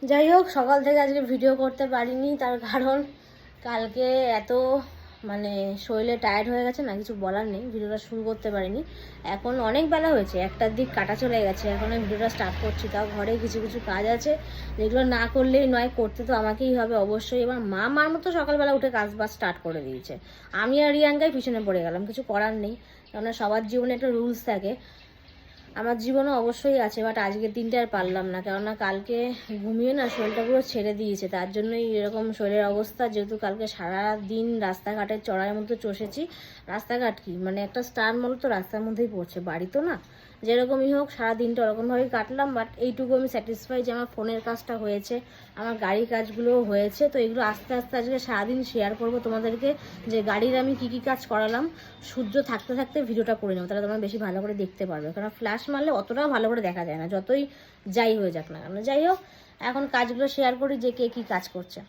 যাই হোক, সকাল থেকে আজকে ভিডিও করতে পারিনি, তার কারণ কালকে এত শরীরে টায়ার্ড হয়ে গেছে না, কিছু বলার নেই, ভিডিওটা শুরু করতে পারিনি। এখন অনেক বেলা হয়েছে, 1টার দিক কাটা চলে গেছে, এখন আমি ভিডিওটা স্টার্ট করছি। তাও ঘরে কিছু কিছু কাজ আছে যেগুলো না করলেই নয়, করতে তো আমাকেই হবে অবশ্যই। এবার মার মতো সকালবেলা উঠে কাজ বাজ স্টার্ট করে দিয়েছে, আমি আর রিয়াঙ্কাই পিছনে পড়ে গেলাম, কিছু করার নেই। কেননা সবার জীবনে একটা রুলস থাকে, আমার জীবনও অবশ্যই আছে, বাট আজকের দিনটা আর পারলাম না, কেননা কালকে ঘুমিয়ে না শরীরটা পুরো ছেড়ে দিয়েছে, তার জন্যই এরকম শরীরের অবস্থা। যেহেতু কালকে সারা দিন রাস্তাঘাটের চড়াইয়ের মধ্যে চষেছি, রাস্তাঘাট কি একটা স্টার মল তো রাস্তার মধ্যেই পড়ছে, বাড়ি তো না, যেরকমই হোক সারা দিনটা ওরকমভাবেই কাটলাম। বাট এইটুকু আমি স্যাটিসফাই যে আমার ফোনের কাজটা হয়েছে, আমার গাড়ির কাজগুলোও হয়েছে। তো এগুলো আস্তে আস্তে আজকে সারাদিন শেয়ার করব তোমাদেরকে, যে গাড়ির আমি কী কী কাজ করালাম। সূর্য থাকতে থাকতে ভিডিওটা করে নেবো, তাহলে তোমরা বেশি ভালো করে দেখতে পারবে, কারণ ফ্ল্যাশ মারলে অতটাও ভালো করে দেখা যায় না, যতই যাই হয়ে যাক না কেন। যাই হোক, এখন কাজগুলো শেয়ার করি যে কে কী কাজ করছে।